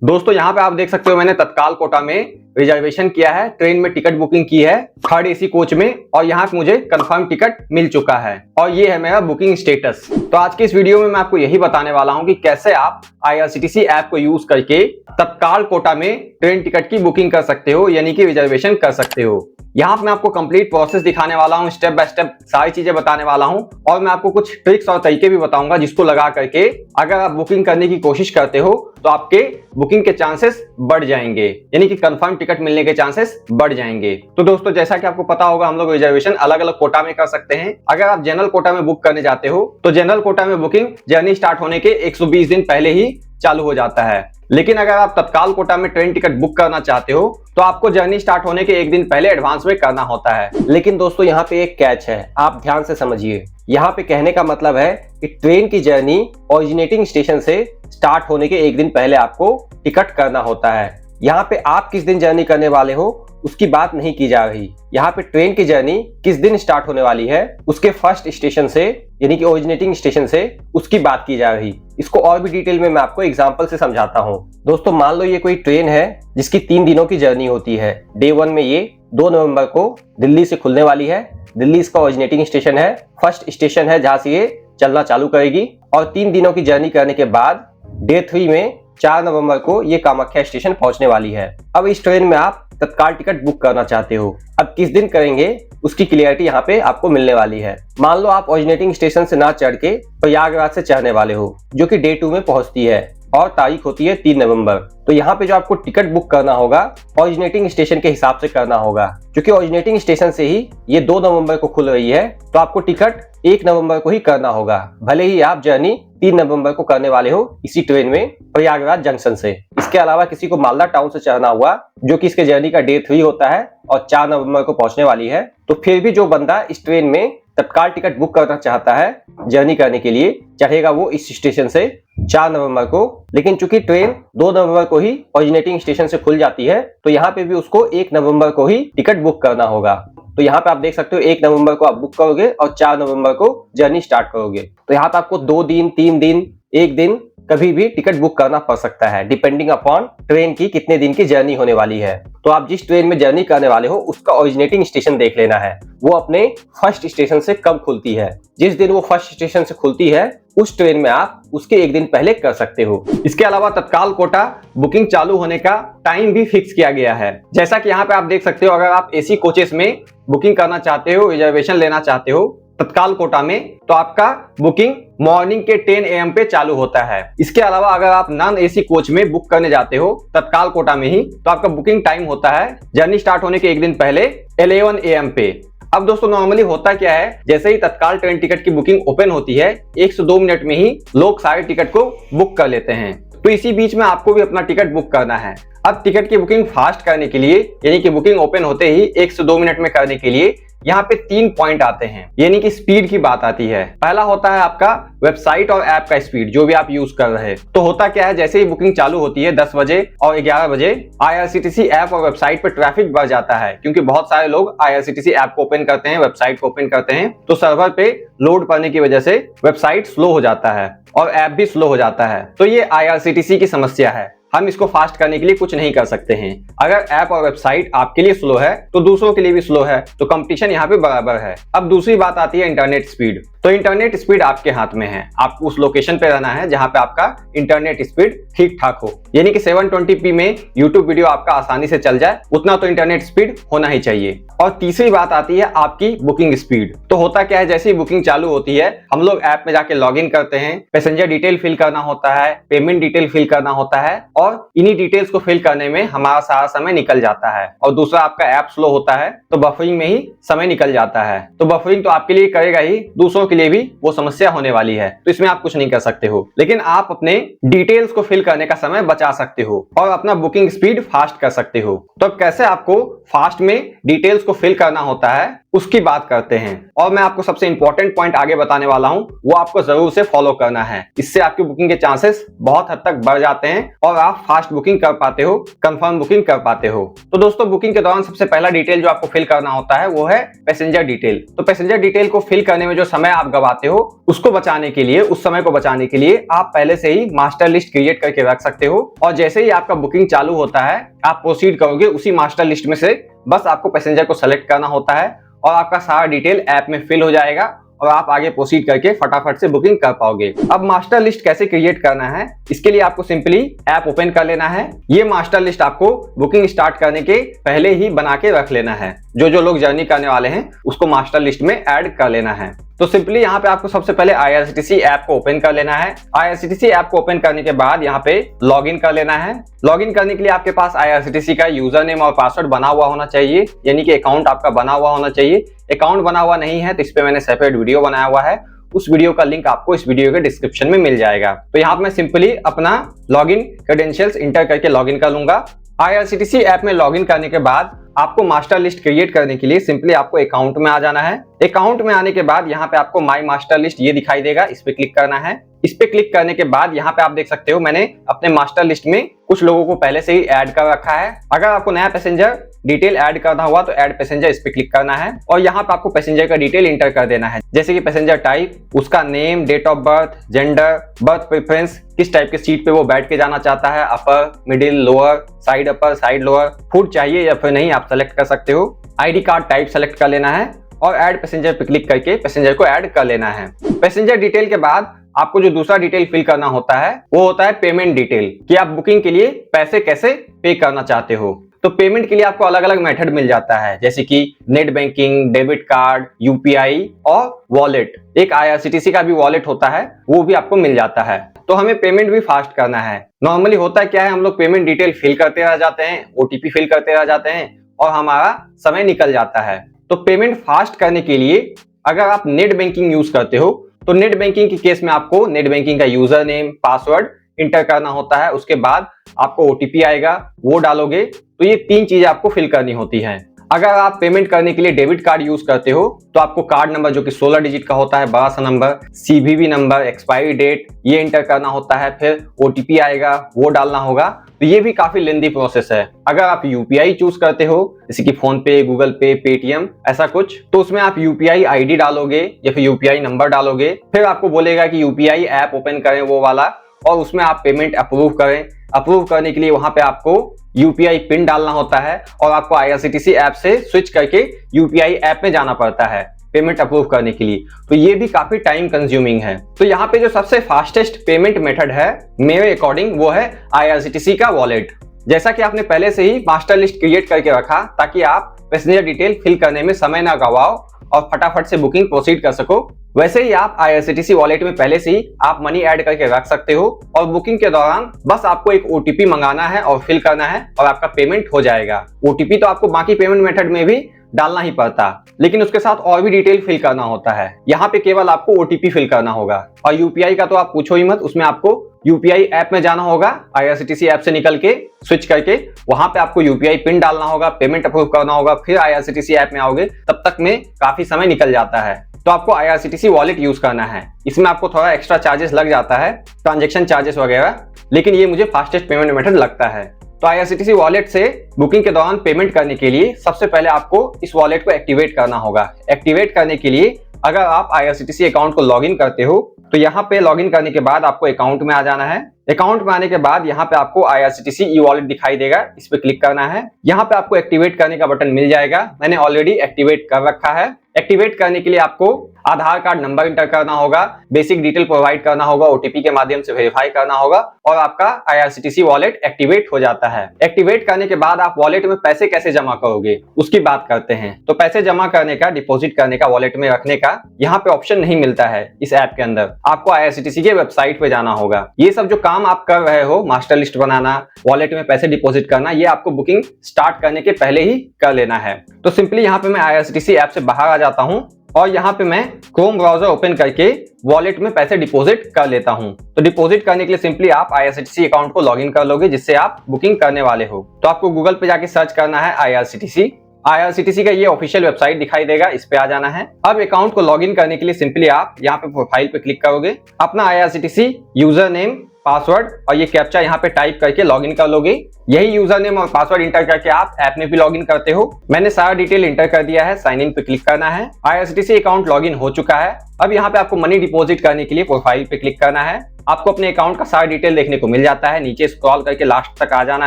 दोस्तों यहाँ पे आप देख सकते हो मैंने तत्काल कोटा में रिजर्वेशन किया है, ट्रेन में टिकट बुकिंग की है थर्ड एसी कोच में और यहाँ पे मुझे कंफर्म टिकट मिल चुका है और ये है मेरा बुकिंग स्टेटस। तो आज की इस वीडियो में मैं आपको यही बताने वाला हूँ कि कैसे आप आईआरसीटीसी ऐप को यूज करके तत्काल कोटा में ट्रेन टिकट की बुकिंग कर सकते हो, यानी कि रिजर्वेशन कर सकते हो। यहाँ पे मैं आपको कंप्लीट प्रोसेस दिखाने वाला हूँ, स्टेप बाय स्टेप सारी चीजें बताने वाला हूँ और मैं आपको कुछ ट्रिक्स और तरीके भी बताऊंगा जिसको लगा करके अगर आप बुकिंग करने की कोशिश करते हो तो आपके बुकिंग के चांसेस बढ़ जाएंगे, यानी कि कंफर्म टिकट मिलने के चांसेस बढ़ जाएंगे। तो दोस्तों जैसा कि आपको पता होगा हम लोग रिजर्वेशन अलग अलग कोटा में कर सकते हैं। अगर आप जनरल कोटा में बुक करने जाते हो तो जनरल कोटा में बुकिंग जर्नी स्टार्ट होने के 120 दिन पहले ही चालू हो जाता है, लेकिन अगर आप तत्काल कोटा में ट्रेन टिकट बुक करना चाहते हो तो आपको जर्नी स्टार्ट होने के एक दिन पहले एडवांस में करना होता है। लेकिन दोस्तों यहाँ पे एक कैच है, आप ध्यान से समझिए। यहाँ पे कहने का मतलब है कि ट्रेन की जर्नी ओरिजिनेटिंग स्टेशन से स्टार्ट होने के एक दिन पहले आपको टिकट करना होता है। यहाँ पे आप किस दिन जर्नी करने वाले हो उसकी बात नहीं की जा रही। यहाँ पे ट्रेन की जर्नी किस दिन स्टार्ट होने वाली है उसके फर्स्ट स्टेशन से, यानी कि ओरिजिनेटिंग स्टेशन से, उसकी बात की जा रही। इसको और भी डिटेल में मैं आपको एग्जांपल से समझाता हूँ। दोस्तों मान लो ये कोई ट्रेन है जिसकी 3 दिनों की जर्नी होती है। डे 1 में ये 2 नवंबर को दिल्ली से खुलने वाली है। दिल्ली इसका ओरिजिनेटिंग स्टेशन है, फर्स्ट स्टेशन है जहां से ये चलना चालू करेगी और 3 दिनों की जर्नी करने के बाद डे 3 में 4 नवंबर को ये कामाख्या स्टेशन पहुंचने वाली है। अब इस ट्रेन में आप तत्काल टिकट बुक करना चाहते हो। अब किस दिन करेंगे उसकी क्लियरिटी यहाँ पे आपको मिलने वाली है। मान लो आप ओरिजिनेटिंग स्टेशन से ना चढ़ के प्रयागराज से चढ़ने वाले हो, जो कि डे 2 में पहुंचती है और तारीख होती है 3 नवंबर। तो यहाँ पे जो आपको टिकट बुक करना होगा ओरिजिनेटिंग स्टेशन के हिसाब से करना होगा, क्योंकि ओरिजिनेटिंग स्टेशन से ही ये 2 नवंबर को खुल रही है तो आपको टिकट 1 नवंबर को ही करना होगा, भले ही आप जर्नी 3 नवंबर को करने वाले हो इसी ट्रेन में प्रयागराज जंक्शन से। इसके अलावा किसी को मालदा टाउन से चढ़ना हुआ, जो कि इसके जर्नी का डे 3 होता है और 4 नवंबर को पहुंचने वाली है, तो फिर भी जो बंदा इस ट्रेन में तत्काल टिकट बुक करना चाहता है जर्नी करने के लिए, चढ़ेगा वो इस स्टेशन से 4 नवंबर को। लेकिन चूंकि ट्रेन 2 नवंबर को ही ओरिजिनेटिंग स्टेशन से खुल जाती है तो यहाँ पे भी उसको 1 नवंबर को ही टिकट बुक करना होगा। तो यहाँ पे आप देख सकते हो 1 नवंबर को आप बुक करोगे और 4 नवंबर को जर्नी स्टार्ट करोगे। तो यहाँ पे आपको 2 दिन, 3 दिन, 1 दिन कभी भी टिकट बुक करना पड़ सकता है, डिपेंडिंग अपॉन ट्रेन की कितने दिन की जर्नी होने वाली है। तो आप जिस ट्रेन में जर्नी करने वाले हो उसका ओरिजिनेटिंग स्टेशन देख लेना है, वो अपने फर्स्ट स्टेशन से कब खुलती है। जिस दिन वो फर्स्ट स्टेशन से खुलती है उस ट्रेन में आप उसके एक दिन पहले कर सकते हो। इसके अलावा तत्काल कोटा बुकिंग चालू होने का टाइम भी फिक्स किया गया है। जैसा कि यहाँ पे आप देख सकते हो, अगर आप एसी कोचेस में बुकिंग करना चाहते हो, रिजर्वेशन लेना चाहते हो तत्काल कोटा में, तो आपका बुकिंग मॉर्निंग के 10 AM पे चालू होता है। इसके अलावा अगर आप नॉन एसी कोच में बुक करने जाते हो तत्काल कोटा में ही, तो आपका बुकिंग टाइम होता है जर्नी स्टार्ट होने के एक दिन पहले 11 AM पे। अब दोस्तों नॉर्मली होता क्या है, जैसे ही तत्काल ट्रेन टिकट की बुकिंग ओपन होती है 1 से 2 मिनट में ही लोग सारे टिकट को बुक कर लेते हैं। तो इसी बीच में आपको भी अपना टिकट बुक करना है। अब टिकट की बुकिंग फास्ट करने के लिए, यानी कि बुकिंग ओपन होते ही 1 से 2 मिनट में करने के लिए यहाँ पे 3 पॉइंट आते हैं, यानी कि स्पीड की बात आती है। पहला होता है आपका वेबसाइट और ऐप का स्पीड, जो भी आप यूज कर रहे हैं। तो होता क्या है, जैसे ही बुकिंग चालू होती है 10 बजे और 11 बजे आईआरसीटीसी ऐप और वेबसाइट पे ट्रैफिक बढ़ जाता है, क्योंकि बहुत सारे लोग आईआरसीटीसी ऐप को ओपन करते हैं, वेबसाइट को ओपन करते हैं, तो सर्वर पे लोड पड़ने की वजह से वेबसाइट स्लो हो जाता है और ऐप भी स्लो हो जाता है। तो ये आईआरसीटीसी की समस्या है। हम इसको फास्ट करने के लिए कुछ नहीं कर सकते हैं। अगर ऐप और वेबसाइट आपके लिए स्लो है तो दूसरों के लिए भी स्लो है, तो कंपटीशन यहाँ पे बराबर है। अब दूसरी बात आती है इंटरनेट स्पीड। तो इंटरनेट स्पीड आपके हाथ में है, आपको उस लोकेशन पे रहना है जहां पे आपका इंटरनेट स्पीड ठीक ठाक हो, यानी कि 720p में यूट्यूब वीडियो आपका आसानी से चल जाए, उतना तो इंटरनेट स्पीड होना ही चाहिए। और तीसरी बात आती है आपकी बुकिंग स्पीड। तो होता क्या है, जैसे ही बुकिंग चालू होती है हम लोग ऐप में जाके लॉग इन करते हैं, पैसेंजर डिटेल फिल करना होता है, पेमेंट डिटेल फिल करना होता है और इन्हीं डिटेल्स को फिल करने में हमारा सारा समय निकल जाता है। और दूसरा आपका ऐप स्लो होता है तो बफरिंग में ही समय निकल जाता है। तो बफरिंग तो आपके लिए करेगा ही, दूसरों के लिए भी वो समस्या होने वाली है, तो इसमें आप कुछ नहीं कर सकते हो। लेकिन आप अपने डिटेल्स को फिल करने का समय बचा सकते हो और अपना बुकिंग स्पीड फास्ट कर सकते हो। तो अब कैसे आपको फास्ट में डिटेल्स को फिल करना होता है उसकी बात करते हैं। और मैं आपको सबसे इंपॉर्टेंट पॉइंट आगे बताने वाला हूं, वो आपको जरूर से फॉलो करना है। इससे आपकी बुकिंग के चांसेस बहुत हद तक बढ़ जाते हैं और आप फास्ट बुकिंग कर पाते हो, कंफर्म बुकिंग कर पाते हो। तो दोस्तों, बुकिंग के दौरान सबसे पहला डिटेल जो आपको फिल करना होता है वो है पैसेंजर डिटेल। तो पैसेंजर डिटेल को फिल करने में जो समय आप गवाते हो उसको बचाने के लिए, उस समय को बचाने के लिए आप पहले से ही मास्टर लिस्ट क्रिएट करके रख सकते हो। और जैसे ही आपका बुकिंग चालू होता है, आप प्रोसीड करोगे उसी मास्टर लिस्ट में से बस आपको पैसेंजर को सेलेक्ट करना होता है और आपका सारा डिटेल ऐप में फिल हो जाएगा और आप आगे प्रोसीड करके फटाफट से बुकिंग कर पाओगे। अब मास्टर लिस्ट कैसे क्रिएट करना है, इसके लिए आपको सिंपली ऐप ओपन कर लेना है। ये मास्टर लिस्ट आपको बुकिंग स्टार्ट करने के पहले ही बना के रख लेना है। जो लोग जर्नी करने वाले हैं उसको मास्टर लिस्ट में ऐड कर लेना है। तो सिंपली यहाँ पे आपको सबसे पहले IRCTC ऐप को ओपन कर लेना है। IRCTC ऐप को ओपन करने के बाद यहाँ पे लॉगिन कर लेना है। लॉगिन करने के लिए आपके पास IRCTC का यूजर नेम और पासवर्ड बना हुआ होना चाहिए, यानी कि अकाउंट आपका बना हुआ होना चाहिए। अकाउंट बना हुआ नहीं है तो इस पे मैंने सेपरेट वीडियो बनाया हुआ है, उस वीडियो का लिंक आपको इस वीडियो के डिस्क्रिप्शन में मिल जाएगा। तो यहाँ पे मैं सिंपली अपना लॉगिन क्रेडेंशियल्स इंटर करके लॉगिन कर लूंगा। IRCTC ऐप में लॉगिन करने के बाद आपको मास्टर लिस्ट क्रिएट करने के लिए सिंपली आपको अकाउंट में आ जाना है। अकाउंट में आने के बाद यहाँ पे आपको माई मास्टर लिस्ट ये दिखाई देगा, इस पे क्लिक करना है। इस पे क्लिक करने के बाद यहाँ पे आप देख सकते हो मैंने अपने मास्टर लिस्ट में कुछ लोगों को पहले से ही ऐड कर रखा है। अगर आपको नया पैसेंजर डिटेल ऐड करना हुआ तो ऐड पैसेंजर इस पे क्लिक करना है और यहाँ पे आपको पैसेंजर का डिटेल इंटर कर देना है, जैसे कि पैसेंजर टाइप, उसका name, date of birth, gender, berth preference, किस टाइप के सीट पे वो बैठ के जाना चाहता है, upper, middle, lower, side upper, side lower, food चाहिए या फिर नहीं आप सेलेक्ट कर सकते हो। आईडी कार्ड टाइप सेलेक्ट कर लेना है और ऐड पैसेंजर पे क्लिक करके पैसेंजर को ऐड कर लेना है। पैसेंजर डिटेल के बाद आपको जो दूसरा डिटेल फिल करना होता है वो होता है पेमेंट डिटेल, कि आप बुकिंग के लिए पैसे कैसे पे करना चाहते हो। तो पेमेंट के लिए आपको अलग अलग मेथड मिल जाता है, जैसे कि net banking, debit card, UPI और वॉलेट। एक IRCTC का भी वॉलेट होता है, वो भी आपको मिल जाता है। तो हमें पेमेंट भी फास्ट करना है। नॉर्मली होता क्या है, हम लोग पेमेंट डिटेल फिल करते रह जाते हैं, OTP फिल करते रह जाते हैं और हमारा समय निकल जाता है। तो पेमेंट फास्ट करने के लिए अगर आप नेट बैंकिंग यूज करते हो तो नेट बैंकिंग के केस में आपको नेट बैंकिंग का यूजर नेम, पासवर्ड इंटर करना होता है। उसके बाद आपको OTP आएगा, वो डालोगे। तो ये 3 चीजें आपको फिल करनी होती हैं। अगर आप पेमेंट करने के लिए डेबिट कार्ड यूज करते हो तो आपको कार्ड नंबर जो कि 16 डिजिट का होता है, बड़ा सा number, CVV number, expiry date ये इंटर करना होता है। फिर OTP आएगा, वो डालना होगा। तो ये भी काफी लेंदी प्रोसेस है। अगर आप UPI चूज करते हो, जैसे कि फोन पे, गूगल पे, पेटीएम ऐसा कुछ, तो उसमें आप UPI ID डालोगे या फिर UPI नंबर डालोगे। फिर आपको बोलेगा कि UPI ऐप ओपन करें वो वाला, और उसमें आप पेमेंट अप्रूव करें। अप्रूव करने के लिए वहां पे आपको UPI पिन डालना होता है और आपको IRCTC ऐप से स्विच करके UPI ऐप में जाना पड़ता है पेमेंट अप्रूव करने के लिए। तो ये भी काफी टाइम कंज्यूमिंग है। तो यहाँ पे जो सबसे फास्टेस्ट पेमेंट मेथड है मेरे अकॉर्डिंग वो है IRCTC का वॉलेट। जैसा कि आपने पहले से ही मास्टर लिस्ट क्रिएट करके रखा ताकि आप पैसेंजर डिटेल फिल करने में समय ना गवाओ और फटाफट से बुकिंग प्रोसीड कर सको, वैसे ही आप IRCTC वॉलेट में पहले से ही आप मनी ऐड करके रख सकते हो और बुकिंग के दौरान बस आपको एक OTP मंगाना है और फिल करना है और आपका पेमेंट हो जाएगा। OTP तो आपको बाकी पेमेंट मेथड में भी डालना ही पड़ता, लेकिन उसके साथ और भी डिटेल फिल करना होता है। यहाँ पे केवल आपको OTP फिल करना होगा। और UPI का तो आप पूछो ही मत, उसमें आपको UPI ऐप में जाना होगा, IRCTC ऐप से निकल के स्विच करके वहां पे आपको UPI पिन डालना होगा, पेमेंट अप्रूव करना होगा, फिर IRCTC ऐप में आओगे, तब तक में काफी समय निकल जाता है। तो आपको IRCTC वॉलेट यूज करना है। इसमें आपको थोड़ा एक्स्ट्रा चार्जेस लग जाता है, ट्रांजेक्शन चार्जेस वगैरह, लेकिन ये मुझे फास्टेस्ट पेमेंट मेथड लगता है। तो IRCTC वॉलेट से बुकिंग के दौरान पेमेंट करने के लिए सबसे पहले आपको इस वॉलेट को एक्टिवेट करना होगा। एक्टिवेट करने के लिए अगर आप IRCTC अकाउंट को लॉगिन करते हो तो यहाँ पे लॉगिन करने के बाद आपको अकाउंट में आ जाना है। अकाउंट में आने के बाद यहाँ पे आपको IRCTC ई वॉलेट दिखाई देगा, इस पे क्लिक करना है। यहाँ पे आपको एक्टिवेट करने का बटन मिल जाएगा, मैंने ऑलरेडी एक्टिवेट कर रखा है। एक्टिवेट करने के लिए आपको आधार कार्ड नंबर इंटर करना होगा, बेसिक डिटेल प्रोवाइड करना होगा, OTP के माध्यम से वेरीफाई करना होगा और आपका IRCTC वॉलेट एक्टिवेट हो जाता है। एक्टिवेट करने के बाद आप वॉलेट में पैसे कैसे जमा करोगे उसकी बात करते हैं। तो पैसे जमा करने का, डिपॉजिट करने का, वॉलेट में रखने का यहाँ पे ऑप्शन नहीं मिलता है इस ऐप के अंदर। आपको IRCTC के वेबसाइट पे जाना होगा। ये सब जो काम आप कर रहे हो, मास्टर लिस्ट बनाना, वॉलेट में पैसे डिपॉजिट करना, ये आपको बुकिंग स्टार्ट करने के पहले ही कर लेना है। तो सिंपली यहाँ पे मैं IRCTC ऐप से बाहर आ जाता हूँ और यहाँ पे मैं क्रोम ब्राउजर ओपन करके वॉलेट में पैसे डिपॉजिट कर लेता हूँ। तो डिपॉजिट करने के लिए सिंपली आप IRCTC अकाउंट को लॉगिन कर लोगे जिससे आप बुकिंग करने वाले हो। तो आपको गूगल पे जाके सर्च करना है IRCTC। IRCTC का ये ऑफिशियल वेबसाइट दिखाई देगा, इस पे आ जाना है। अब अकाउंट को लॉगिन करने के लिए सिंपली आप यहाँ पे प्रोफाइल पे क्लिक करोगे, अपना IRCTC यूजर नेम, पासवर्ड और ये कैप्चा यहाँ पे टाइप करके लॉगिन कर लोगे। यही यूजर नेम और पासवर्ड इंटर करके आप ऐप में भी लॉगिन करते हो। मैंने सारा डिटेल इंटर कर दिया है, साइन इन पे क्लिक करना है। IRCTC अकाउंट लॉगिन हो चुका है। अब यहाँ पे आपको मनी डिपॉजिट करने के लिए प्रोफाइल पे क्लिक करना है। आपको अपने अकाउंट का सारा डिटेल देखने को मिल जाता है, नीचे स्क्रॉल करके लास्ट तक आ जाना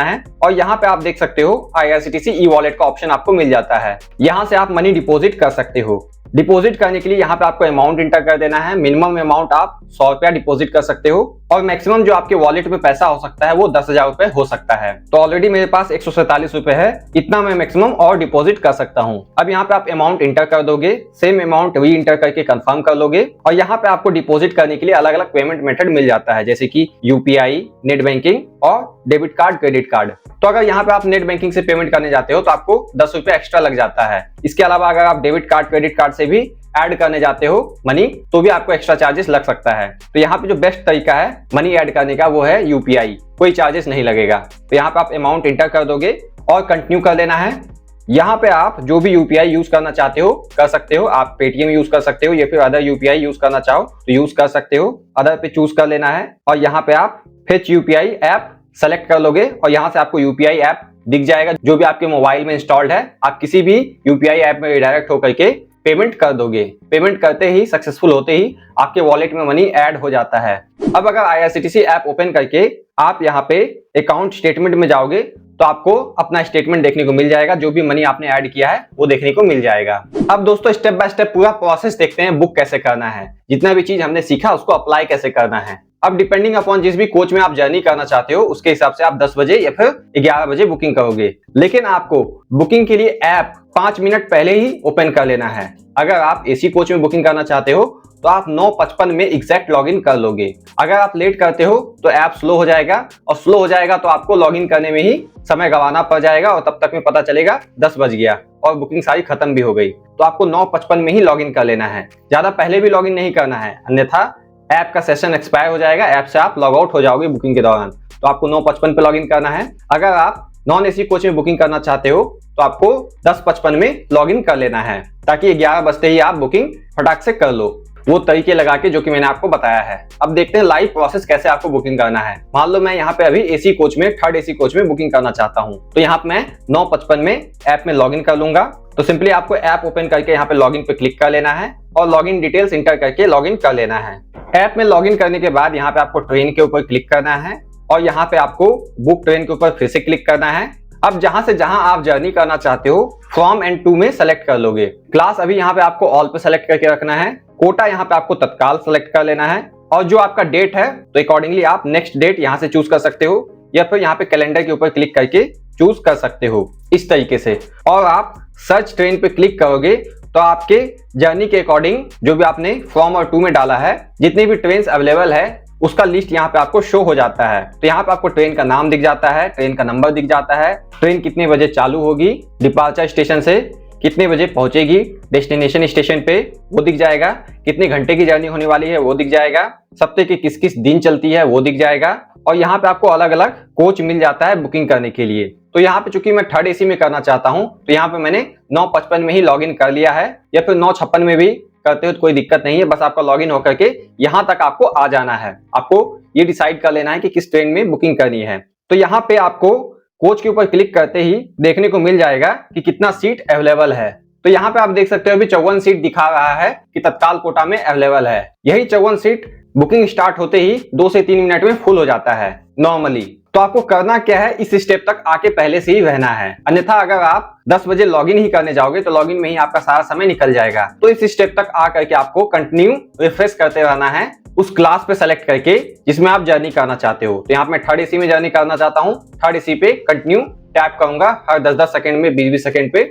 है और यहाँ पे आप देख सकते हो IRCTC ई वॉलेट का ऑप्शन आपको मिल जाता है। यहाँ से आप मनी डिपॉजिट कर सकते हो। डिपॉजिट करने के लिए यहाँ पे आपको अमाउंट इंटर कर देना है। मिनिमम अमाउंट आप 100 रुपया डिपॉजिट कर सकते हो और मैक्सिमम जो आपके वॉलेट में पैसा हो सकता है वो 10,000 रुपए हो सकता है। तो ऑलरेडी मेरे पास 147 रुपए है, इतना मैं मैक्सिमम और डिपॉजिट कर सकता हूँ। अब यहाँ पे आप अमाउंट इंटर कर दोगे, सेम अमाउंट री इंटर करके कंफर्म कर लोगे और यहाँ पे आपको डिपॉजिट करने के लिए अलग अलग पेमेंट मेथड मिल जाता है, जैसे कि UPI, नेट बैंकिंग और डेबिट कार्ड, क्रेडिट कार्ड। तो अगर यहाँ पे आप नेट बैंकिंग से पेमेंट करने जाते हो तो आपको 10 रुपए एक्स्ट्रा लग जाता है। इसके अलावा अगर आप डेबिट कार्ड, क्रेडिट कार्ड से भी ऐड करने जाते हो मनी तो भी आपको एक्स्ट्रा चार्जेस लग सकता है। तो यहाँ पे जो बेस्ट तरीका है मनी ऐड करने का वो है UPI, कोई चार्जेस नहीं लगेगा। तो यहाँ पे आप अमाउंट इंटर कर दोगे और कंटिन्यू कर लेना है। यहाँ पे आप जो भी UPI यूज करना चाहते हो कर सकते हो। आप पेटीएम यूज कर सकते हो या फिर अदर UPI यूज करना चाहो तो यूज कर सकते हो। अदर पे चूज कर लेना है और यहाँ पे आप फेच UPI ऐप सेलेक्ट कर लोगे और यहाँ से आपको UPI ऐप दिख जाएगा जो भी आपके मोबाइल में इंस्टॉल्ड है। आप किसी भी UPI ऐप में रिडायरेक्ट होकर के पेमेंट कर दोगे। पेमेंट करते ही सक्सेसफुल होते ही आपके वॉलेट में मनी ऐड हो जाता है। अब अगर IRCTC ऐप ओपन करके आप यहाँ पे अकाउंट स्टेटमेंट में जाओगे तो आपको अपना स्टेटमेंट देखने को मिल जाएगा, जो भी मनी आपने ऐड किया है वो देखने को मिल जाएगा। अब दोस्तों स्टेप बाय स्टेप पूरा प्रोसेस देखते हैं, बुक कैसे करना है, जितना भी चीज हमने सीखा उसको अप्लाई कैसे करना है। अब डिपेंडिंग अपॉन जिस भी कोच में आप जर्नी करना चाहते हो उसके हिसाब से आप 10 बजे या फिर 11 बजे बुकिंग करोगे, लेकिन आपको बुकिंग के लिए ऐप 5 मिनट पहले ही ओपन कर लेना है। अगर आप AC कोच में बुकिंग करना चाहते हो तो आप 9:55 में एग्जैक्ट लॉगिन कर लोगे। अगर आप लेट करते हो तो ऐप स्लो हो जाएगा और स्लो हो जाएगा तो आपको लॉगिन करने में ही समय गंवाना पड़ जाएगा और तब तक में पता चलेगा 10 बज गया और बुकिंग सारी खत्म भी हो गई। तो आपको 9:55 में ही लॉगिन कर लेना है, ज्यादा पहले भी लॉगिन नहीं करना है, अन्यथा ऐप का सेशन एक्सपायर हो जाएगा, ऐप से आप लॉग आउट हो जाओगे बुकिंग के दौरान। तो आपको 9:55 पे लॉगिन करना है। अगर आप नॉन AC कोच में बुकिंग करना चाहते हो तो आपको 10:55 में लॉगिन कर लेना है ताकि 11 बजते ही आप बुकिंग फटाक से कर लो, वो तरीके लगा के जो कि मैंने आपको बताया है। अब देखते हैं लाइव प्रोसेस कैसे आपको बुकिंग करना है। मान लो मैं यहाँ पे अभी AC कोच में, थर्ड AC कोच में बुकिंग करना चाहता हूँ तो यहाँ पे मैं 9:55 में ऐप में लॉगिन कर लूंगा। तो सिंपली आपको ऐप ओपन करके यहाँ पे लॉगिन पे क्लिक कर लेना है और लॉगिन डिटेल्स इंटर करके लॉगिन कर लेना है। ऐप में लॉगिन करने के बाद यहाँ पे आपको ट्रेन के ऊपर क्लिक करना है और यहाँ पे आपको बुक ट्रेन के ऊपर फिर से क्लिक करना है। अब जहां से जहां आप जर्नी करना चाहते हो फ्रॉम एंड टू में सेलेक्ट कर लोगे। क्लास अभी यहाँ पे आपको ऑल पे सेलेक्ट करके रखना है। कोटा यहाँ पे आपको तत्काल सेलेक्ट कर लेना है और जो आपका डेट है तो अकॉर्डिंगली आप नेक्स्ट डेट यहाँ से चूज कर सकते हो या फिर यहाँ पे कैलेंडर के ऊपर क्लिक करके चूज कर सकते हो इस तरीके से। और आप सर्च ट्रेन पे क्लिक करोगे तो आपके जर्नी के अकॉर्डिंग जो भी आपने फ्रॉम और टू में डाला है जितनी भी ट्रेन अवेलेबल है उसका लिस्ट यहाँ पे आपको शो हो जाता है। तो यहाँ पे आपको ट्रेन का नाम दिख जाता है, ट्रेन का नंबर दिख जाता है, ट्रेन कितने बजे चालू होगी, डिपार्चर स्टेशन से कितने बजे पहुंचेगी, डेस्टिनेशन स्टेशन पे वो दिख जाएगा, कितने घंटे की जर्नी होने वाली है वो दिख जाएगा, सप्ताह के किस किस दिन चलती है वो दिख जाएगा और यहाँ पे आपको अलग अलग कोच मिल जाता है बुकिंग करने के लिए। तो यहाँ पे चूंकि मैं थर्ड AC में करना चाहता हूँ तो यहाँ पे मैंने 9:55 में ही लॉगिन कर लिया है या फिर 9:56 में भी करते हो तो कोई दिक्कत नहीं है, बस आपका लॉगिन होकर के यहाँ तक आपको आ जाना है। आपको ये डिसाइड कर लेना है कि किस ट्रेन में बुकिंग करनी है। तो यहाँ पे आपको कोच के ऊपर क्लिक करते ही देखने को मिल जाएगा कि कितना सीट अवेलेबल है। तो यहाँ पे आप देख सकते हो अभी 54 सीट दिखा रहा है कि तत्काल कोटा में अवेलेबल है। यही 54 सीट बुकिंग स्टार्ट होते ही 2 से 3 मिनट में फुल हो जाता है नॉर्मली। तो आपको करना क्या है, इस स्टेप तक आके पहले से ही रहना है, अन्यथा अगर आप 10 बजे लॉगिन ही करने जाओगे तो लॉगिन में ही आपका सारा समय निकल जाएगा। तो इस स्टेप तक आ करके आपको कंटिन्यू रिफ्रेश करते रहना है उस क्लास पे सेलेक्ट करके जिसमें आप जर्नी करना चाहते हो। तो यहाँ पे मैं थर्ड AC में जर्नी करना चाहता हूँ, थर्ड AC पे कंटिन्यू टैप करूंगा हर 10-10 सेकंड में, 20-20 सेकंड पे,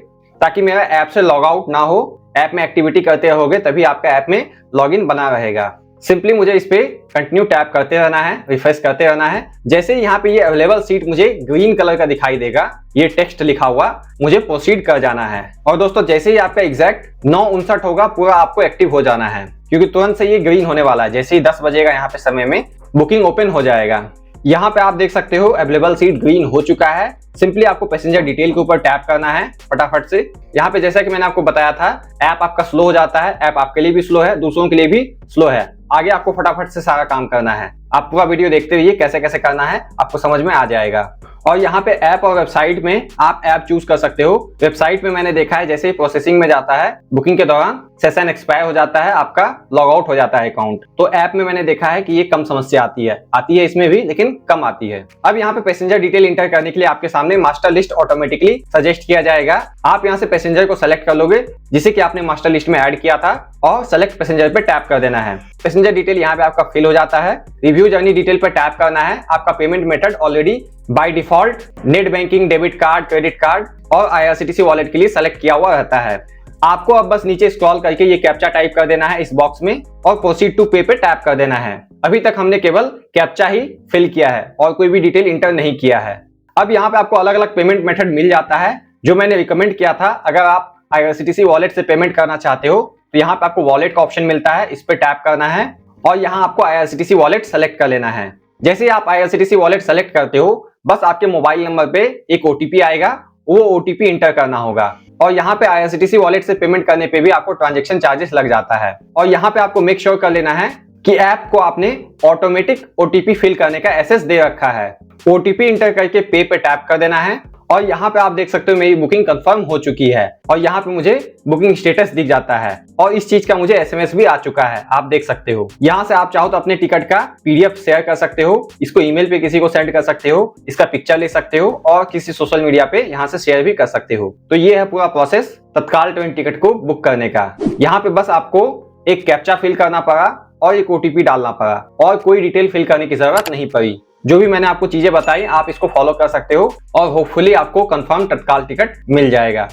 ताकि मेरा ऐप से लॉग आउट ना हो। ऐप में एक्टिविटी करते रहोगे तभी आपका ऐप में लॉगिन बना रहेगा। सिंपली मुझे इस पे कंटिन्यू टैप करते रहना है, रिफ्रेश करते रहना है। जैसे ही यहाँ पे ये अवेलेबल सीट मुझे ग्रीन कलर का दिखाई देगा, ये टेक्स्ट लिखा हुआ, मुझे प्रोसीड कर जाना है। और दोस्तों जैसे ही आपका एग्जैक्ट 9:59 होगा पूरा आपको एक्टिव हो जाना है, क्योंकि तुरंत से ये ग्रीन होने वाला है। जैसे ही 10 बजेगा यहाँ पे समय में बुकिंग ओपन हो जाएगा। यहाँ पे आप देख सकते हो अवेलेबल सीट ग्रीन हो चुका है। सिंपली आपको पैसेंजर डिटेल के ऊपर टैप करना है फटाफट से। यहाँ पे जैसा कि मैंने आपको बताया था, ऐप आपका स्लो हो जाता है। ऐप आपके लिए भी स्लो है, दूसरों के लिए भी स्लो है। आगे आपको फटाफट से सारा काम करना है। आप पूरा वीडियो देखते रहिए, कैसे कैसे करना है आपको समझ में आ जाएगा। और यहाँ पे ऐप और वेबसाइट में आप ऐप चूज कर सकते हो। वेबसाइट में मैंने देखा है जैसे ही प्रोसेसिंग में जाता है, बुकिंग के दौरान सेशन एक्सपायर हो जाता है, आपका लॉग आउट हो जाता है अकाउंट। तो ऐप में मैंने देखा है कि ये कम समस्या आती है इसमें भी, लेकिन कम आती है। अब यहाँ पे पैसेंजर डिटेल इंटर करने के लिए आपके सामने मास्टर लिस्ट ऑटोमेटिकली सजेस्ट किया जाएगा। आप यहाँ से पैसेंजर को सेलेक्ट कर लोगे जिसे कि आपने मास्टर लिस्ट में ऐड किया था, और सेलेक्ट पैसेंजर पे टैप कर देना है। पैसेंजर डिटेल यहाँ पे आपका फिल हो जाता है। रिव्यू जर्नी डिटेल पे टैप करना है। आपका payment method already by default net banking, debit card, credit card और IRCTC वॉलेट के लिए सेलेक्ट किया हुआ रहता है। आपको अब बस नीचे स्क्रॉल करके ये कैप्चा टाइप कर देना है इस बॉक्स में और प्रोसीड टू पे पे टैप कर देना है। अभी तक हमने केवल कैप्चा ही फिल किया है और कोई भी डिटेल इंटर नहीं किया है। अब यहाँ पे आपको अलग अलग पेमेंट मेथड मिल जाता है जो मैंने रिकमेंड किया था। अगर आप IRCTC वॉलेट से पेमेंट करना चाहते हो तो यहाँ पे आपको वॉलेट का ऑप्शन मिलता है, इस पे टैप करना है और यहाँ आपको IRCTC वॉलेट सेलेक्ट कर लेना है। जैसे ही आप IRCTC वॉलेट सेलेक्ट करते हो, बस आपके मोबाइल नंबर पे एक OTP आएगा, वो OTP इंटर करना होगा। और यहाँ पे IRCTC वॉलेट से पेमेंट करने पे भी आपको ट्रांजैक्शन चार्जेस लग जाता है। और यहाँ पे आपको मेक श्योर कर लेना है कि ऐप को आपने ऑटोमेटिक OTP फिल करने का एक्सेस दे रखा है। OTP इंटर करके पे पे टैप कर देना है और यहाँ पे आप देख सकते हो मेरी बुकिंग कंफर्म हो चुकी है और यहाँ पे मुझे बुकिंग स्टेटस दिख जाता है और इस चीज का मुझे SMS भी आ चुका है, आप देख सकते हो। यहाँ से आप चाहो तो अपने टिकट का PDF शेयर कर सकते हो, इसको ईमेल पे किसी को सेंड कर सकते हो, इसका पिक्चर ले सकते हो और किसी सोशल मीडिया पे यहाँ से शेयर भी कर सकते हो। तो ये है पूरा प्रोसेस तत्काल ट्रेन टिकट को बुक करने का। यहाँ पे बस आपको एक कैप्चा फिल करना पड़ा और एक OTP डालना पड़ा और कोई डिटेल फिल करने की जरूरत नहीं पड़ी। जो भी मैंने आपको चीजें बताई आप इसको फॉलो कर सकते हो और होपफुली आपको कंफर्म तत्काल टिकट मिल जाएगा।